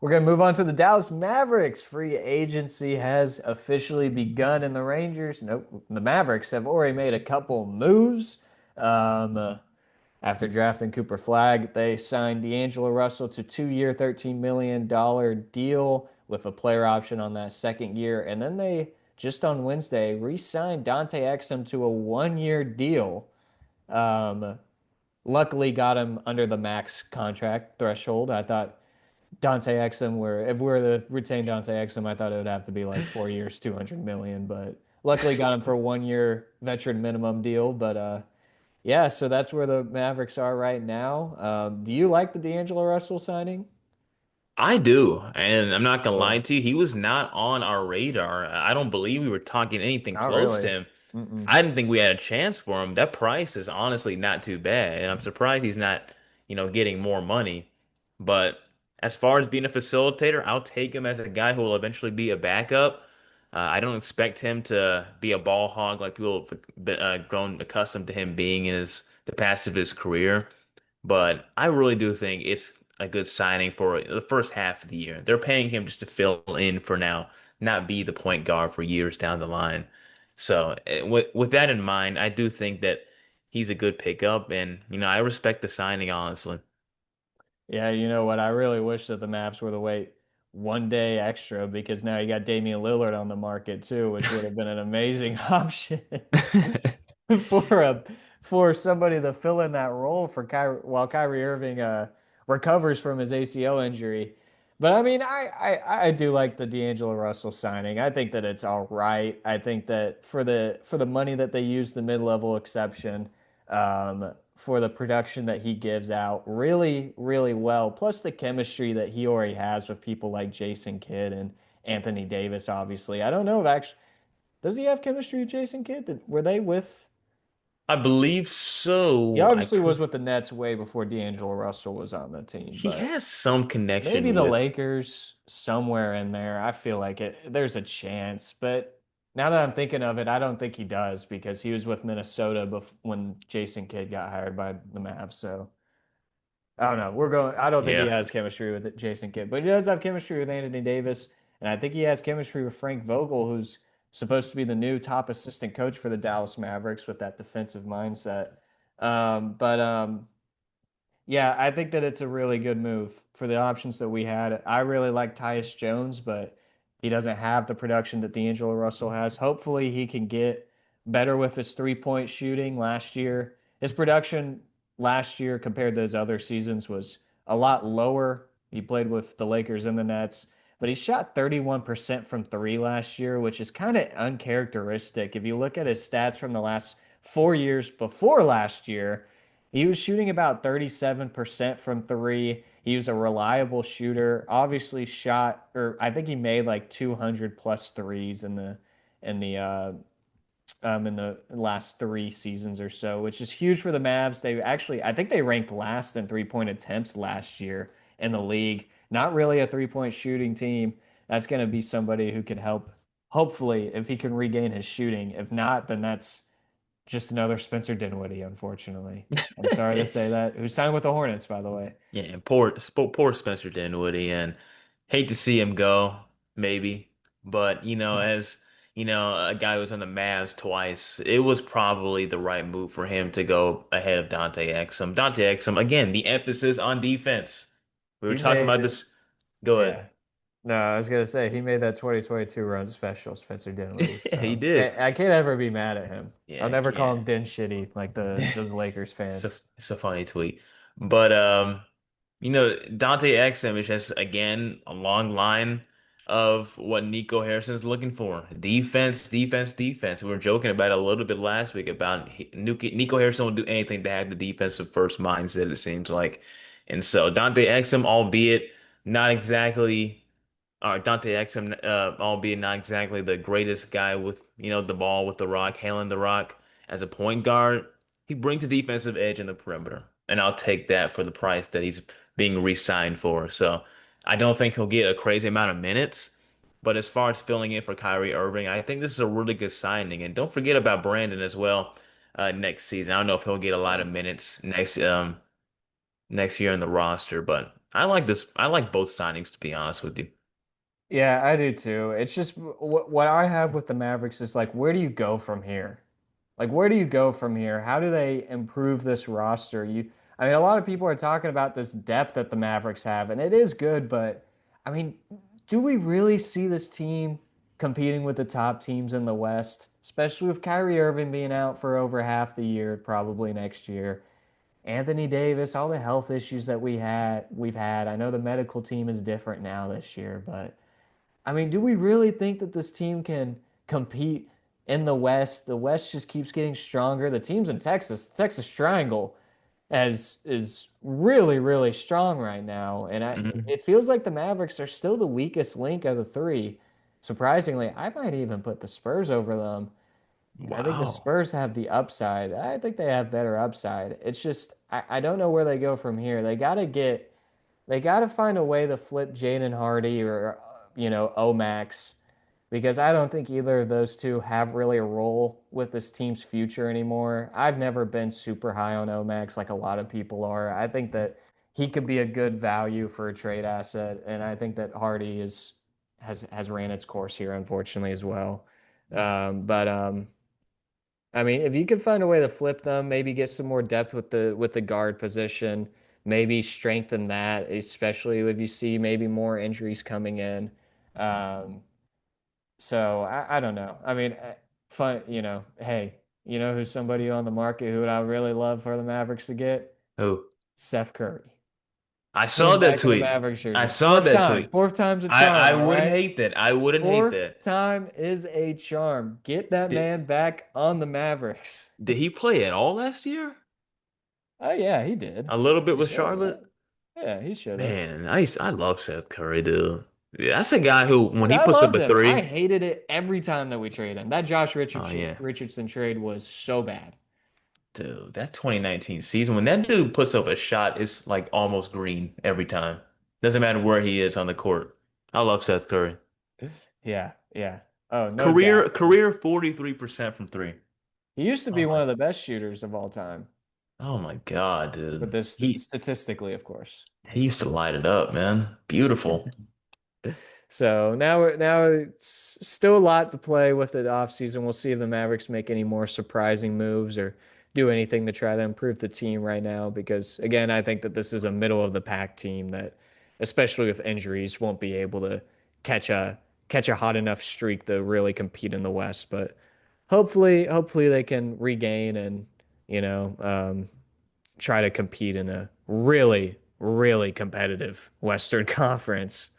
We're going to move on to the Dallas Mavericks. Free agency has officially begun, and the Rangers, nope, the Mavericks have already made a couple moves. Um, uh, After drafting Cooper Flag, they signed D'Angelo Russell to 2 year, $13 million deal with a player option on that second year. And then they, just on Wednesday, re signed Dante Exum to a 1 year deal. Um, Luckily, got him under the max contract threshold. I thought Dante Exum were if we were to retain Dante Exum, I thought it would have to be like 4 years, 200 million, but luckily got him for a 1 year veteran minimum deal. But yeah, so that's where the Mavericks are right now. Do you like the D'Angelo Russell signing? I do, and I'm not gonna lie Cool. to you, he was not on our radar. I don't believe we were talking anything Not close to really. him. Mm-mm. I didn't think we had a chance for him. That price is honestly not too bad, and I'm surprised he's not, getting more money. But as far as being a facilitator, I'll take him as a guy who will eventually be a backup. I don't expect him to be a ball hog like people have grown accustomed to him being in the past of his career. But I really do think it's a good signing for the first half of the year. They're paying him just to fill in for now, not be the point guard for years down the line. So with that in mind, I do think that he's a good pickup, and I respect the signing honestly. Yeah, you know what? I really wish that the Mavs were to wait 1 day extra because now you got Damian Lillard on the market too, which would have been an amazing option for a for somebody to fill in that role for Kyrie while Kyrie Irving recovers from his ACL injury. But I mean, I do like the D'Angelo Russell signing. I think that it's all right. I think that for the money that they use the mid-level exception, for the production that he gives out really, really well. Plus the chemistry that he already has with people like Jason Kidd and Anthony Davis, obviously. I don't know if actually does he have chemistry with Jason Kidd? Were they with I believe he so. I obviously was could. with the Nets way before D'Angelo Russell was on the team, He but has some maybe connection the with. Lakers somewhere in there. I feel like there's a chance, but now that I'm thinking of it, I don't think he does because he was with Minnesota when Jason Kidd got hired by the Mavs. So I don't know. I don't think he Yeah. has chemistry with Jason Kidd, but he does have chemistry with Anthony Davis, and I think he has chemistry with Frank Vogel, who's supposed to be the new top assistant coach for the Dallas Mavericks with that defensive mindset. But yeah, I think that it's a really good move for the options that we had. I really like Tyus Jones, but he doesn't have the production that D'Angelo Russell has. Hopefully, he can get better with his 3-point shooting. Last year, his production last year compared to his other seasons was a lot lower. He played with the Lakers and the Nets, but he shot 31% from three last year, which is kind of uncharacteristic. If you look at his stats from the last 4 years before last year, he was shooting about 37% from three. He was a reliable shooter. Obviously shot or I think he made like 200 plus threes in the in the last 3 seasons or so, which is huge for the Mavs. They actually I think they ranked last in 3-point attempts last year in the league. Not really a 3-point shooting team. That's going to be somebody who can help hopefully if he can regain his shooting. If not, then that's just another Spencer Dinwiddie, unfortunately. I'm sorry to say that. Who signed with the Hornets, by the way. Yeah, poor Spencer Dinwiddie, and hate to see him go, maybe. But as a guy who was on the Mavs twice, it was probably the right move for him to go ahead of Dante Exum. Dante Exum, again, the emphasis on defense. We were He talking made about it. this. Go ahead. Yeah. No, I was gonna say he made that 2022 run special, Spencer Dinwiddie. He So did. I can't ever be mad at him. I'll Yeah, never call yeah. him Din Shitty like those Lakers It's a fans. it's a funny tweet. But Dante Exum is just again a long line of what Nico Harrison's looking for. Defense, defense, defense. We were joking about it a little bit last week about Nico Harrison will do anything to have the defensive first mindset, it seems like. And so Dante Exum, albeit not exactly Dante Exum, albeit not exactly the greatest guy with, the ball with the rock, handling the rock as a point guard, he brings a defensive edge in the perimeter. And I'll take that for the price that he's being re-signed for. So I don't think he'll get a crazy amount of minutes. But as far as filling in for Kyrie Irving, I think this is a really good signing. And don't forget about Brandon as well, next season. I don't know if he'll get a lot of minutes next year in the roster, but I like this. I like both signings, to be honest with you. Yeah, I do too. It's just what I have with the Mavericks is like, where do you go from here? Like, where do you go from here? How do they improve this roster? I mean, a lot of people are talking about this depth that the Mavericks have, and it is good, but I mean, do we really see this team competing with the top teams in the West, especially with Kyrie Irving being out for over half the year, probably next year? Anthony Davis, all the health issues that we've had. I know the medical team is different now this year, but I mean, do we really think that this team can compete in the West? The West just keeps getting stronger. The teams in Texas, the Texas Triangle, as is really, really strong right now. And Mhm. it feels like the Mavericks are still the weakest link of the three. Surprisingly, I might even put the Spurs over them. I think the Wow. Spurs have the upside. I think they have better upside. It's just I don't know where they go from here. They got to find a way to flip Jaden Hardy or Omax because I don't think either of those two have really a role with this team's future anymore. I've never been super high on Omax like a lot of people are. I think that he could be a good value for a trade asset, and I think that Hardy is has ran its course here, unfortunately, as well. But I mean, if you could find a way to flip them, maybe get some more depth with the guard position, maybe strengthen that, especially if you see maybe more injuries coming in. Um, so I don't know. I mean, fun, hey, who's somebody on the market who I really love for the Mavericks to get? Who? Seth Curry. I Put saw him that back in the tweet. Mavericks I jersey. saw that tweet. Fourth time's a I charm, all wouldn't right? hate that. I wouldn't hate Fourth that. time is a charm. Get that Did man back on the Mavericks. did he play at all last year? Oh yeah, he did. A little bit He with should Charlotte? have. Yeah, he should have. Man, I love Seth Curry, dude. Yeah, that's a guy who when Dude, he I puts up loved a him. I three, hated it every time that we traded him. That oh yeah. Richardson trade was so bad. Dude, that 2019 season, when that dude puts up a shot, it's like almost green every time. Doesn't matter where he is on the court. I love Seth Curry. Yeah, yeah. Oh, no Career doubt, man. career 43% from three. He used to Oh be one my of the best shooters of all time, oh my God, but dude. this statistically, of course. He used to light it up, man. Beautiful. So now it's still a lot to play with the offseason. We'll see if the Mavericks make any more surprising moves or do anything to try to improve the team right now. Because again, I think that this is a middle of the pack team that, especially with injuries, won't be able to catch a catch a hot enough streak to really compete in the West. But hopefully they can regain and you know um, try to compete in a really competitive Western Conference.